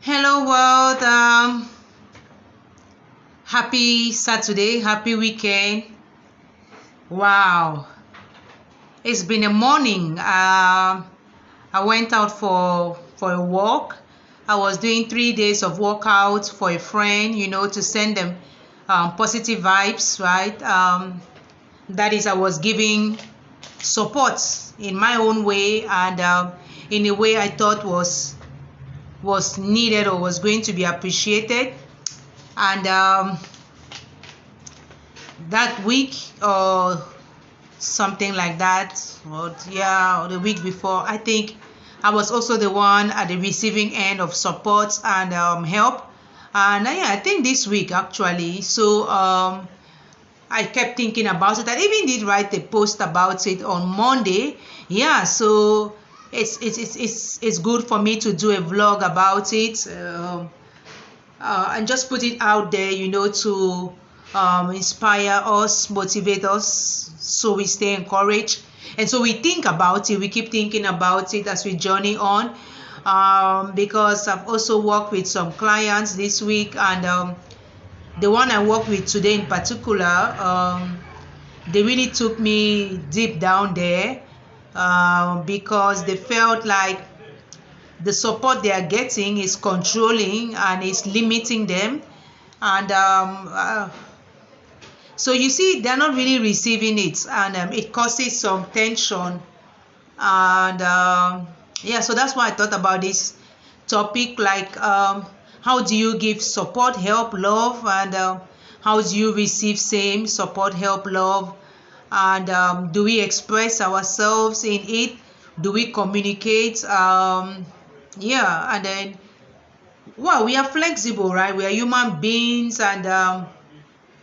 Hello world, happy Saturday, happy weekend. Wow, it's been a morning. I went out for a walk. I was doing 3 days of workout for a friend, to send them positive vibes, right? That is, I was giving support in my own way, and in a way I thought was needed or was going to be appreciated. And that week or something like that, or the week before, I think I was also the one at the receiving end of support and help. And I think this week actually, so I kept thinking about it. I even did write a post about it on Monday. So it's good for me to do a vlog about it, and just put it out there, to inspire us, motivate us, so we stay encouraged. And so we think about it, we keep thinking about it as we journey on, because I've also worked with some clients this week, and the one I work with today in particular, they really took me deep down there, because they felt like the support they are getting is controlling and is limiting them. And so you see, they're not really receiving it, and it causes some tension. And so that's why I thought about this topic, like how do you give support, help, love, and how do you receive same support, help, love, and do we express ourselves in it? Do we communicate? And then, well, we are flexible, right? We are human beings, and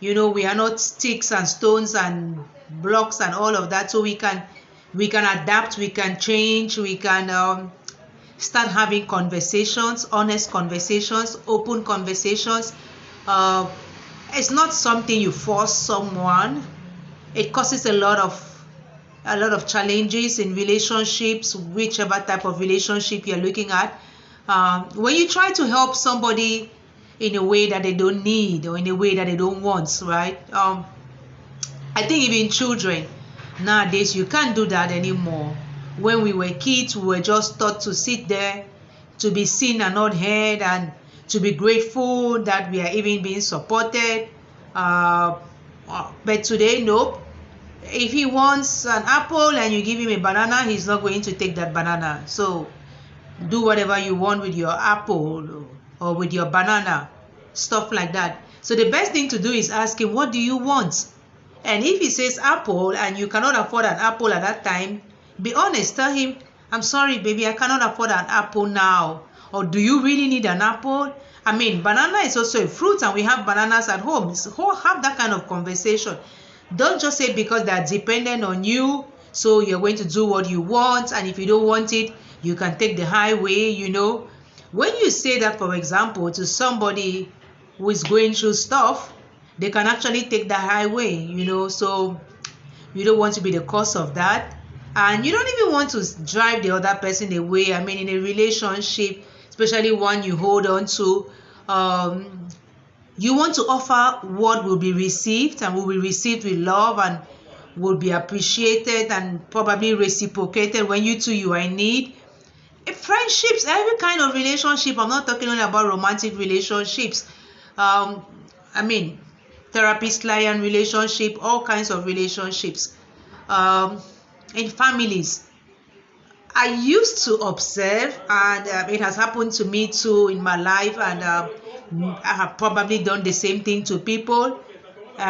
we are not sticks and stones and blocks and all of that. So we can adapt, we can change, we can start having conversations, honest conversations, open conversations. It's not something you force someone. It causes a lot of challenges in relationships, whichever type of relationship you're looking at. When you try to help somebody in a way that they don't need or in a way that they don't want, right? I think even children nowadays, you can't do that anymore. When we were kids, we were just taught to sit there, to be seen and not heard, and to be grateful that we are even being supported. But today, nope. If he wants an apple and you give him a banana, he's not going to take that banana. So do whatever you want with your apple or with your banana, stuff like that. So the best thing to do is ask him, what do you want? And if he says apple and you cannot afford an apple at that time, be honest, tell him, I'm sorry baby, I cannot afford an apple now. Or do you really need an apple? I mean, banana is also a fruit and we have bananas at home. So have that kind of conversation. Don't just say because they're dependent on you, so you're going to do what you want, and if you don't want it, you can take the highway, When you say that, for example, to somebody who is going through stuff, they can actually take the highway, so you don't want to be the cause of that. And you don't even want to drive the other person away. I mean, in a relationship, especially one you hold on to, you want to offer what will be received and will be received with love and will be appreciated and probably reciprocated when you are in need. Friendships, every kind of relationship. I'm not talking only about romantic relationships. I mean, therapist-client relationship, all kinds of relationships. In families, I used to observe, and it has happened to me too in my life, and I have probably done the same thing to people.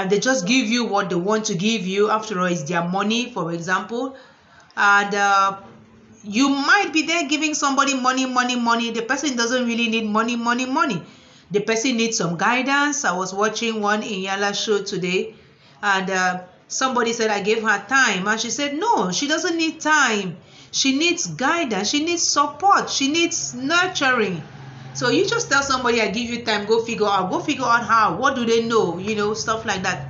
They just give you what they want to give you. After all, it's their money, for example. And you might be there giving somebody money. The person doesn't really need money. The person needs some guidance. I was watching one Inyala show today, and somebody said I gave her time, and she said no, she doesn't need time. She needs guidance, she needs support, she needs nurturing. So you just tell somebody, I give you time, go figure out how, what do they know, stuff like that.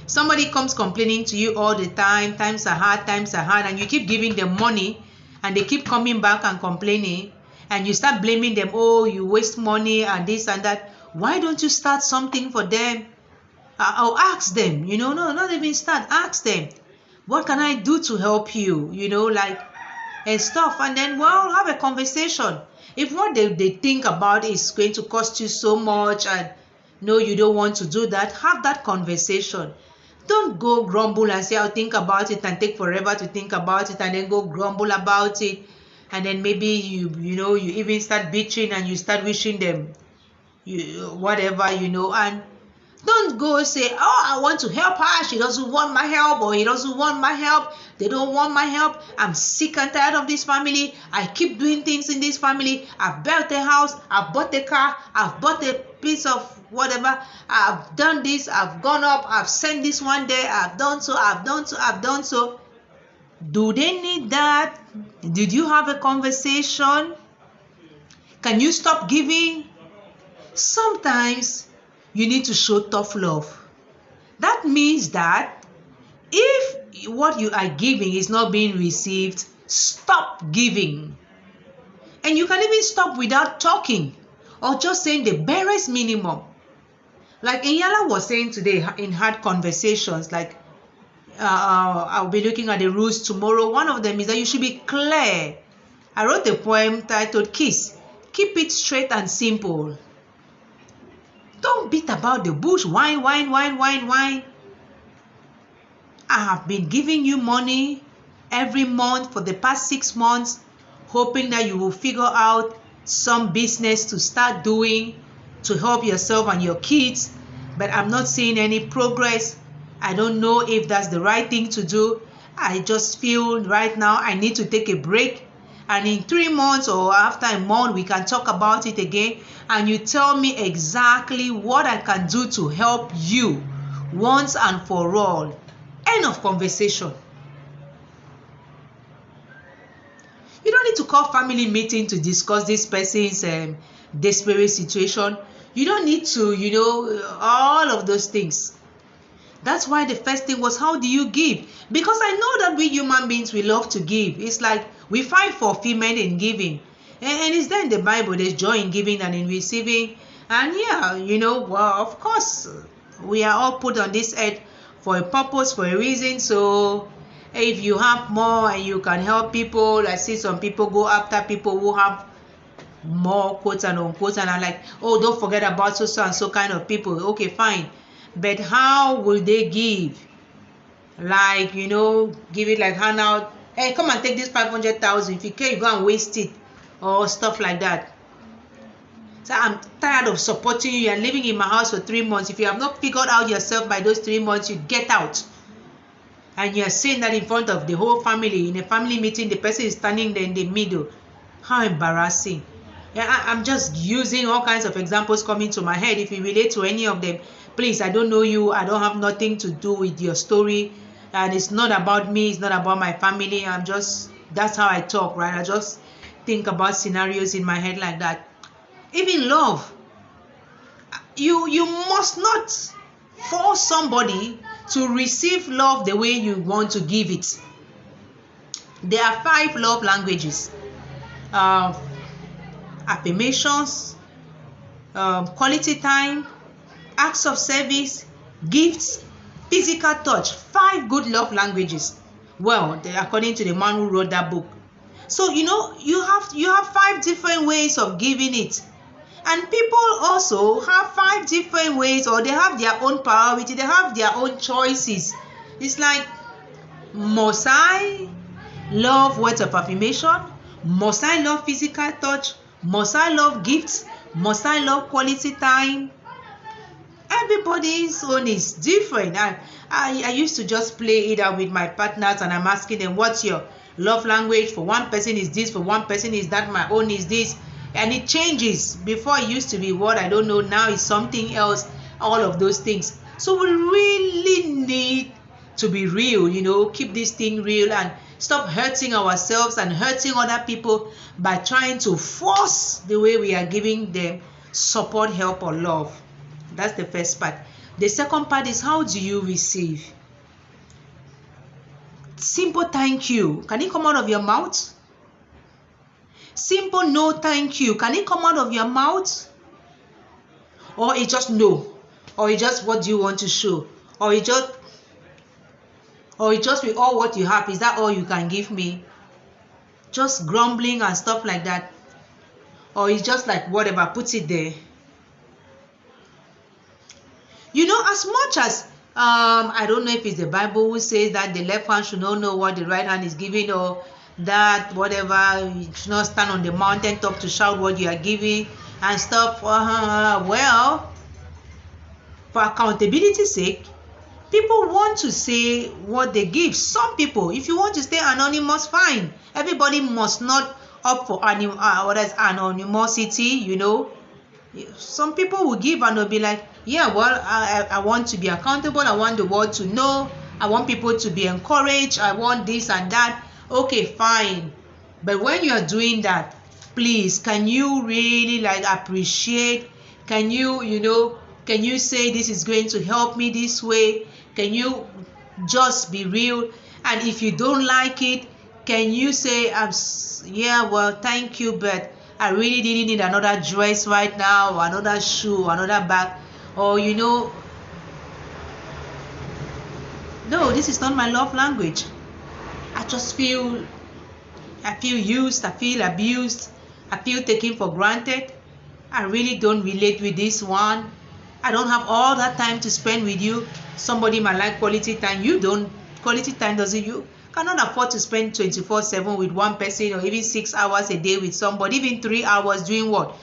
Somebody comes complaining to you all the time, times are hard, and you keep giving them money and they keep coming back and complaining, and you start blaming them, oh, you waste money and this and that. Why don't you start something for them? Or ask them, no, not even start, ask them, what can I do to help you, like, and stuff. And then, well, have a conversation. If what they think about is going to cost you so much and no, you don't want to do that, have that conversation. Don't go grumble and say, I'll think about it, and take forever to think about it, and then go grumble about it, and then maybe you even start bitching and you start wishing them whatever, and don't go say, oh, I want to help her, she doesn't want my help, or he doesn't want my help, they don't want my help, I'm sick and tired of this family, I keep doing things in this family, I've built a house, I've bought a car, I've bought a piece of whatever, I've done this, I've gone up, I've sent this one there, I've done so, I've done so. Do they need that? Did you have a conversation? Can you stop giving? Sometimes you need to show tough love. That means that if what you are giving is not being received, stop giving. And you can even stop without talking or just saying the barest minimum. Like Inyala was saying today in hard conversations, like I'll be looking at the rules tomorrow. One of them is that you should be clear. I wrote a poem titled Kiss. Keep it straight and simple. Don't beat about the bush. Whine. I have been giving you money every month for the past 6 months, hoping that you will figure out some business to start doing to help yourself and your kids, but I'm not seeing any progress. I don't know if that's the right thing to do. I just feel right now I need to take a break. And in 3 months or after a month, we can talk about it again. And you tell me exactly what I can do to help you once and for all. End of conversation. You don't need to call family meeting to discuss this person's desperate situation. You don't need to, all of those things. That's why the first thing was, how do you give? Because I know that we human beings, we love to give. It's like we fight for fulfillment in giving. And it's there in the Bible, there's joy in giving and in receiving. And yeah, well, of course, we are all put on this earth for a purpose, for a reason. So if you have more and you can help people, I see some people go after people who have more, quote and unquote, and I'm like, oh, don't forget about so and so kind of people. Okay, fine. But how will they give? Like, give it like hand out. Hey, come and take this 500,000. If you care, you go and waste it. Or stuff like that. So I'm tired of supporting you. You're living in my house for 3 months. If you have not figured out yourself by those 3 months, you get out. And you're saying that in front of the whole family. In a family meeting, the person is standing there in the middle. How embarrassing. Yeah, I'm just using all kinds of examples coming to my head. If you relate to any of them, please, I don't know you. I don't have nothing to do with your story. And it's not about me. It's not about my family. That's how I talk, right? I just think about scenarios in my head like that. Even love. You must not force somebody to receive love the way you want to give it. There are 5 love languages. Affirmations, quality time, acts of service, gifts, physical touch. 5 good love languages. Well, according to the man who wrote that book. So you have 5 different ways of giving it. And people also have 5 different ways, or they have their own priority, they have their own choices. It's like, must I love words of affirmation? Must I love physical touch? Must I love gifts? Must I love quality time? Everybody's own is different. I used to just play it out with my partners, and I'm asking them, what's your love language? For one person is this, for one person is that, my own is this. And it changes. Before it used to be what I don't know, now it's something else, all of those things. So we really need to be real, keep this thing real and stop hurting ourselves and hurting other people by trying to force the way we are giving them support, help, or love. That's the first part. The second part is, how do you receive? Simple thank you. Can it come out of your mouth? Simple no thank you. Can it come out of your mouth? Or it's just no? Or it's just what do you want to show? Or it's just with all what you have, is that all you can give me? Just grumbling and stuff like that. Or it's just like whatever, put it there. You know, as much as I don't know if it's the Bible who says that the left hand should not know what the right hand is giving, or that whatever, you should not stand on the mountain top to shout what you are giving and stuff. Well, for accountability's sake, people want to say what they give. Some people, if you want to stay anonymous, fine. Everybody must not opt for anonymosity, you know. Some people will give and they'll be like, yeah, well, I want to be accountable. I want the world to know. I want people to be encouraged. I want this and that. Okay, fine. But when you're doing that, please, can you really like appreciate? Can you, can you say this is going to help me this way? Can you just be real? And if you don't like it, can you say, yeah, well, thank you, but I really didn't need another dress right now, or another shoe, or another bag, or no, this is not my love language. I feel used, I feel abused, I feel taken for granted. I really don't relate with this one. I don't have all that time to spend with you. Somebody might like quality time. You don't. Quality time doesn't. You cannot afford to spend 24/7 with one person, or even 6 hours a day with somebody, even 3 hours doing what?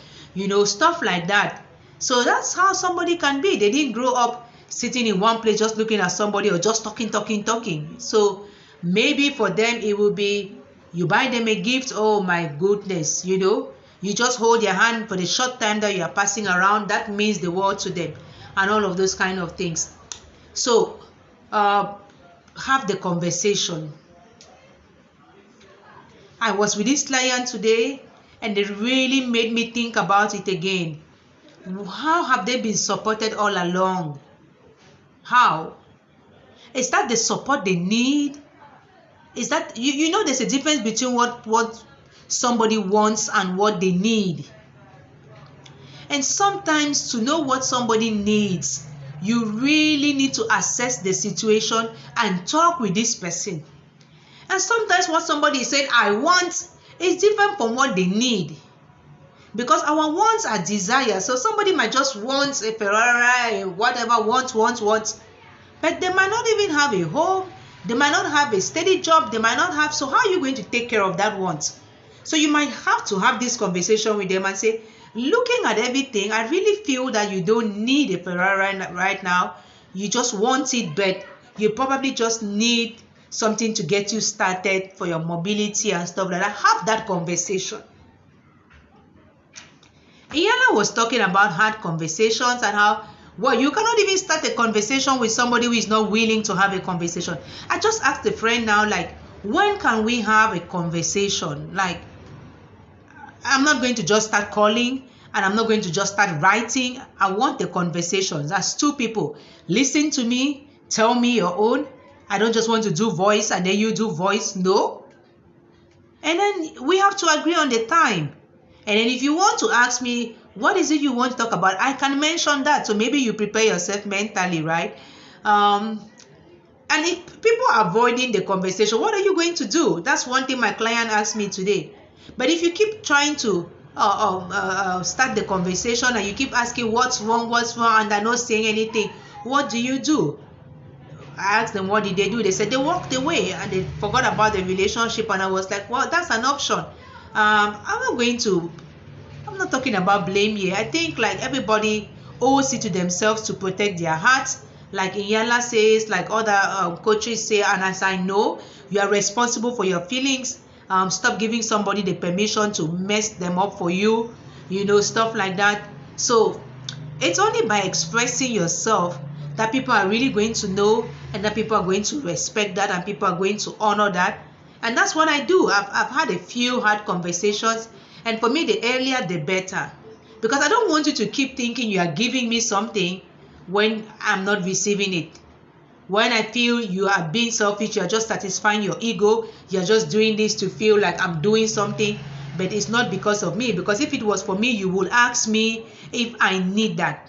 Stuff like that. So that's how somebody can be. They didn't grow up sitting in one place just looking at somebody, or just talking. So maybe for them it will be, you buy them a gift. Oh my goodness, you just hold their hand for the short time that you are passing around. That means the world to them, and all of those kind of things. So have the conversation. I was with this client today, and it really made me think about it again. How have they been supported all along? How? Is that the support they need? Is that, there's a difference between what somebody wants and what they need. And sometimes, to know what somebody needs, you really need to assess the situation and talk with this person. And sometimes what somebody is saying, I want, is different from what they need. Because our wants are desires. So somebody might just want a Ferrari, whatever, want. But they might not even have a home. They might not have a steady job. They might not have. So how are you going to take care of that want? So you might have to have this conversation with them and say, looking at everything, I really feel that you don't need a Ferrari right now. You just want it, but you probably just need something to get you started for your mobility and stuff like that. Have that conversation. Iana was talking about hard conversations and how, well, you cannot even start a conversation with somebody who is not willing to have a conversation. I just asked a friend now, like, when can we have a conversation? Like, I'm not going to just start calling, and I'm not going to just start writing. I want the conversations. As two people, listen to me, tell me your own. I don't just want to do voice and then you do voice. No. And then we have to agree on the time. And then if you want to ask me, what is it you want to talk about? I can mention that. So maybe you prepare yourself mentally, right? And if people are avoiding the conversation, what are you going to do? That's one thing my client asked me today. But if you keep trying to start the conversation and you keep asking what's wrong, and they're not saying anything, what do? I asked them what did they do. They said they walked away and they forgot about the relationship. And I was like, well, that's an option. I'm not talking about blame here. I think like everybody owes it to themselves to protect their hearts. Like Inyala says, like other coaches say, and as I know, you are responsible for your feelings. Stop giving somebody the permission to mess them up for you, stuff like that. So it's only by expressing yourself that people are really going to know, and that people are going to respect that, and people are going to honor that. And that's what I do. I've had a few hard conversations, and for me, the earlier the better, because I don't want you to keep thinking you are giving me something when I'm not receiving it. When I feel you are being selfish, you're just satisfying your ego, you're just doing this to feel like I'm doing something, but it's not because of me, because if it was for me, you would ask me if I need that.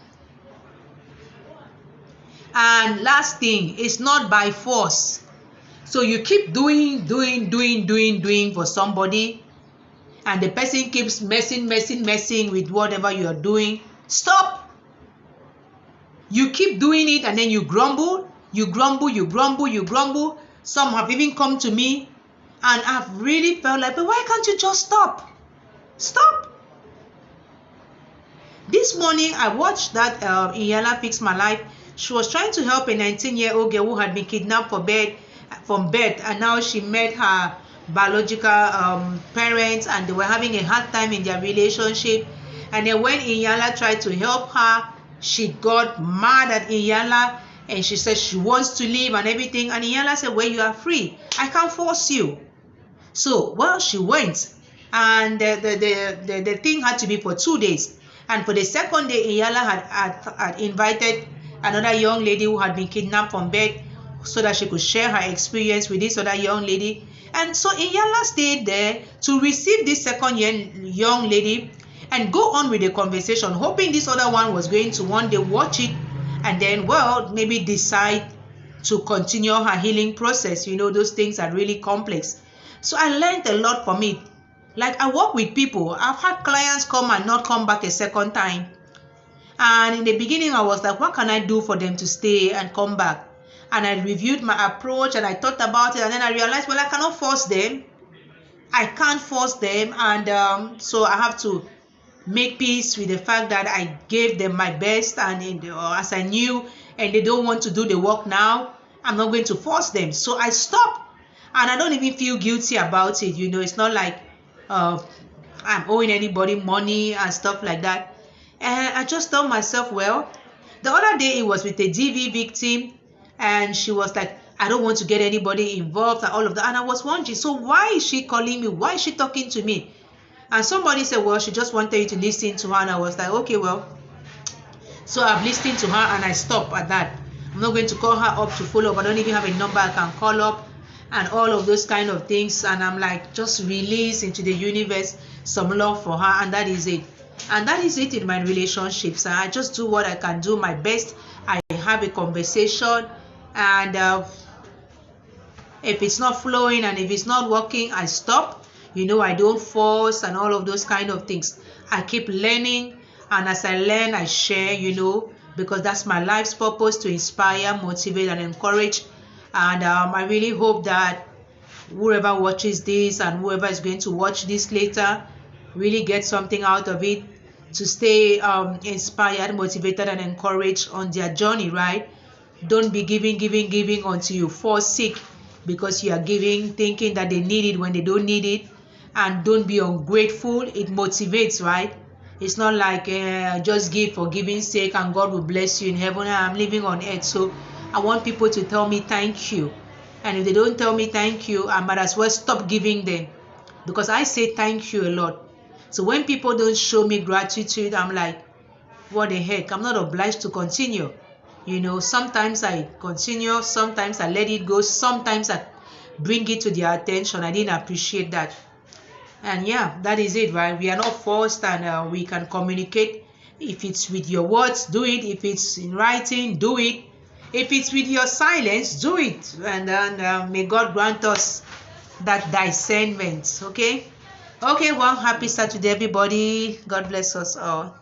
And last thing, it's not by force. So you keep doing for somebody, and the person keeps messing with whatever you are doing. Stop. You keep doing it, and then you grumble. Some have even come to me, and I've really felt like, but why can't you just stop? This morning I watched that Inyala Fix My Life. She was trying to help a 19-year-old girl who had been kidnapped from birth, and now she met her biological parents, and they were having a hard time in their relationship. And then when Inyala tried to help her, she got mad at Inyala, and she said she wants to leave and everything. And Inyala said, well, you are free. I can't force you. So, well, she went, and the thing had to be for 2 days. And for the second day, Inyala had invited another young lady who had been kidnapped from birth, so that she could share her experience with this other young lady. And so Inyala stayed there to receive this second young lady and go on with the conversation, hoping this other one was going to one day watch it and then, well, maybe decide to continue her healing process. You know, those things are really complex. So I learned a lot from it. Like, I work with people. I've had clients come and not come back a second time. And in the beginning, I was like, what can I do for them to stay and come back? And I reviewed my approach, and I thought about it, and then I realized, well, I cannot force them. I can't force them. And so I have to make peace with the fact that I gave them my best, and as I knew, and they don't want to do the work now, I'm not going to force them. So I stopped, and I don't even feel guilty about it. You know, it's not like I'm owing anybody money and stuff like that. And I just told myself, well, the other day it was with a DV victim, and she was like, I don't want to get anybody involved and all of that. And I was wondering, so why is she calling me? Why is she talking to me? And somebody said, well, she just wanted you to listen to her. And I was like, okay, well. So I've listened to her, and I stopped at that. I'm not going to call her up to follow up. I don't even have a number I can call up and all of those kind of things. And I'm like, just release into the universe some love for her, and that is it. And that is it in my relationships. I just do what I can do, my best. I have a conversation, and if it's not flowing and if it's not working, I stop. You know, I don't force and all of those kind of things. I keep learning, and as I learn, I share, you know, because that's my life's purpose, to inspire, motivate, and encourage. And I really hope that whoever watches this and whoever is going to watch this later really get something out of it, to stay inspired, motivated, and encouraged on their journey, right? Don't be giving until you fall sick because you are giving, thinking that they need it when they don't need it. And don't be ungrateful. It motivates, right? It's not like just give for giving's sake and God will bless you in heaven. I'm living on earth, so I want people to tell me thank you. And if they don't tell me thank you, I might as well stop giving them, because I say thank you a lot. So when people don't show me gratitude, I'm like, what the heck? I'm not obliged to continue. You know, sometimes I continue, sometimes I let it go, sometimes I bring it to their attention. I didn't appreciate that. And yeah, that is it, right? We are not forced, and we can communicate. If it's with your words, do it. If it's in writing, do it. If it's with your silence, do it. And then may God grant us that discernment, okay? Okay, well, happy Saturday, everybody. God bless us all.